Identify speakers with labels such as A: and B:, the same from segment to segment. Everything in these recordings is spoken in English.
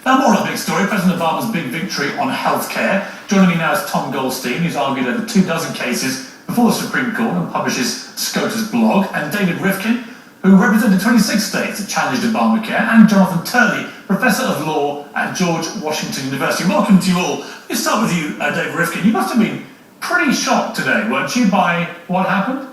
A: Now, more on the big story, President Obama's big victory on healthcare. Joining me now is Tom Goldstein, who's argued over 24 cases before the Supreme Court and publishes SCOTUS blog, and David Rivkin, who represented 26 states that challenged ObamaCare, and Jonathan Turley, Professor of Law at George Washington University. Welcome to you all. Let's start with you, David Rivkin. You must have been pretty shocked today, weren't you, by what happened?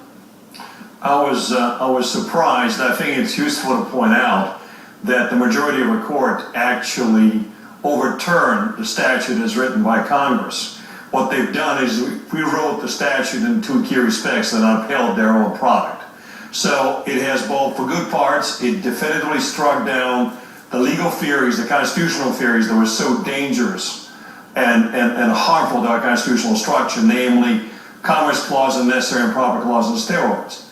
B: I was surprised. I think it's useful to point out that the majority of a court actually overturned the statute as written by Congress. What they've done is rewrote the statute in two key respects that upheld their own product. So it has both, for good parts, it definitively struck down the legal theories, the constitutional theories that were so dangerous and harmful to our constitutional structure, namely Commerce Clause and Necessary and Proper Clause and steroids.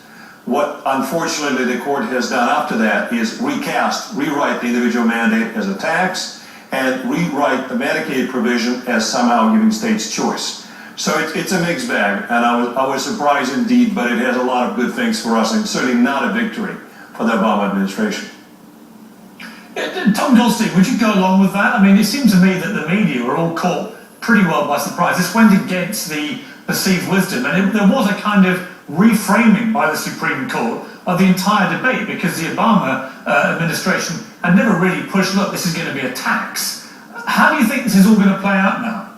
B: What, unfortunately, the court has done after that is rewrite the individual mandate as a tax and rewrite the Medicaid provision as somehow giving states choice. So it's a mixed bag, and I was surprised indeed, but it has a lot of good things for us, and certainly not a victory for the Obama administration.
A: Tom Goldstein, would you go along with that? I mean, it seemed to me that the media were all caught pretty well by surprise. This went against the perceived wisdom, and there was a kind of reframing by the Supreme Court of the entire debate, because the Obama administration had never really pushed, look, this is going to be a tax. How do you think this is all going to play out now?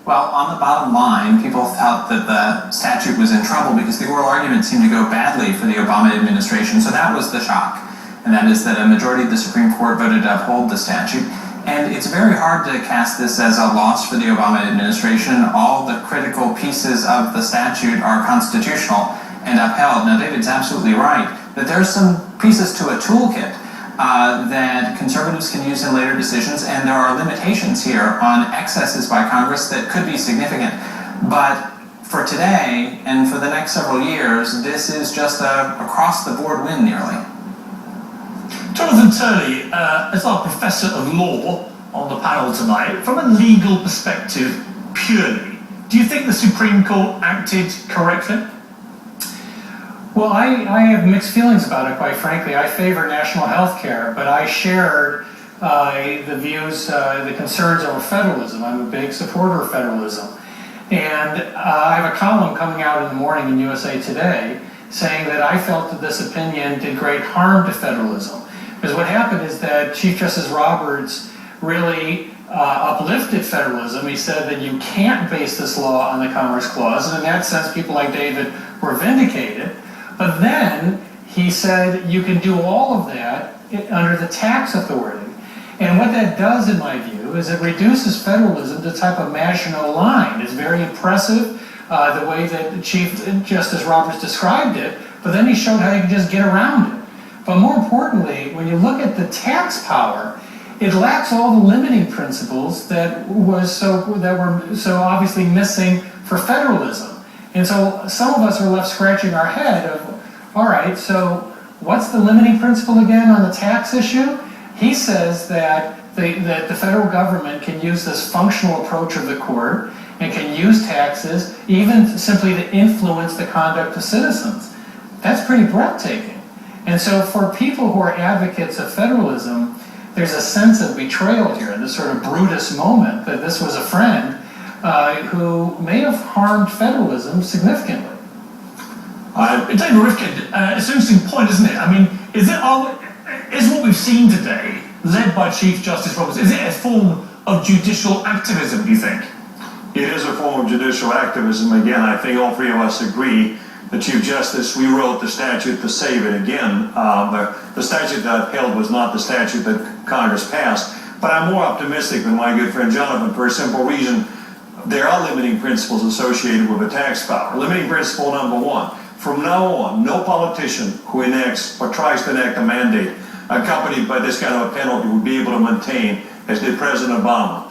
C: Well, on the bottom line, people felt that the statute was in trouble because the oral argument seemed to go badly for the Obama administration, so that was the shock. And that is that a majority of the Supreme Court voted to uphold the statute. And it's very hard to cast this as a loss for the Obama administration. All the critical pieces of the statute are constitutional and upheld. Now, David's absolutely right that there's some pieces to a toolkit that conservatives can use in later decisions, and there are limitations here on excesses by Congress that could be significant. But for today and for the next several years, this is just a across-the-board win nearly.
A: Jonathan Turley, as our Professor of Law on the panel tonight, from a legal perspective purely, do you think the Supreme Court acted correctly?
D: Well, I have mixed feelings about it, quite frankly. I favor national health care, but I shared the views, the concerns over federalism. I'm a big supporter of federalism. And I have a column coming out in the morning in USA Today saying that I felt that this opinion did great harm to federalism. Because what happened is that Chief Justice Roberts really uplifted federalism. He said that you can't base this law on the Commerce Clause, and in that sense, people like David were vindicated. But then he said you can do all of that under the tax authority. And what that does, in my view, is it reduces federalism to the type of Maginot Line. It's very impressive, the way that Chief Justice Roberts described it, but then he showed how you can just get around it. But more importantly, when you look at the tax power, it lacks all the limiting principles that were so obviously missing for federalism. And so some of us are left scratching our head of, all right, so what's the limiting principle again on the tax issue? He says that the federal government can use this functional approach of the court and can use taxes even simply to influence the conduct of citizens. That's pretty breathtaking. And so for people who are advocates of federalism, there's a sense of betrayal here, this sort of Brutus moment that this was a friend who may have harmed federalism significantly.
A: David Rivkin, it's an interesting point, isn't it? I mean, is what we've seen today, led by Chief Justice Roberts, is it a form of judicial activism, do you think?
B: It is a form of judicial activism. Again, I think all three of us agree. The Chief Justice rewrote the statute to save it again. The statute that upheld was not the statute that Congress passed. But I'm more optimistic than my good friend Jonathan for a simple reason. There are limiting principles associated with the tax power. Limiting principle number one, from now on, no politician who enacts or tries to enact a mandate accompanied by this kind of a penalty would be able to maintain, as did President Obama,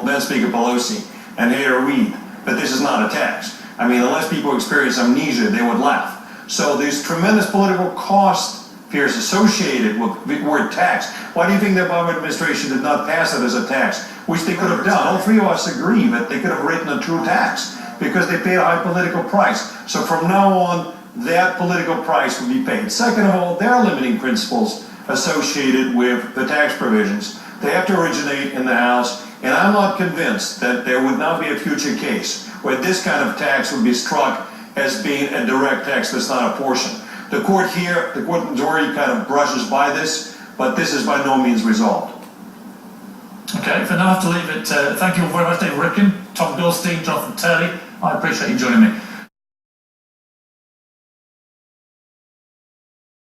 B: then Speaker Pelosi, and Harry Reid, that this is not a tax. I mean, unless people experience amnesia, they would laugh. So there's tremendous political cost, Piers, associated with the word tax. Why do you think the Obama administration did not pass it as a tax, which they could have done? All three of us agree that they could have written a true tax because they paid a high political price. So from now on, that political price would be paid. Second of all, there are limiting principles associated with the tax provisions. They have to originate in the House, and I'm not convinced that there would not be a future case where this kind of tax would be struck as being a direct tax that's not a portion. The court majority kind of brushes by this, but this is by no means resolved.
A: Okay, for now I have to leave it. Thank you all very much, David Rivkin, Tom Goldstein, Jonathan Turley. I appreciate you joining me.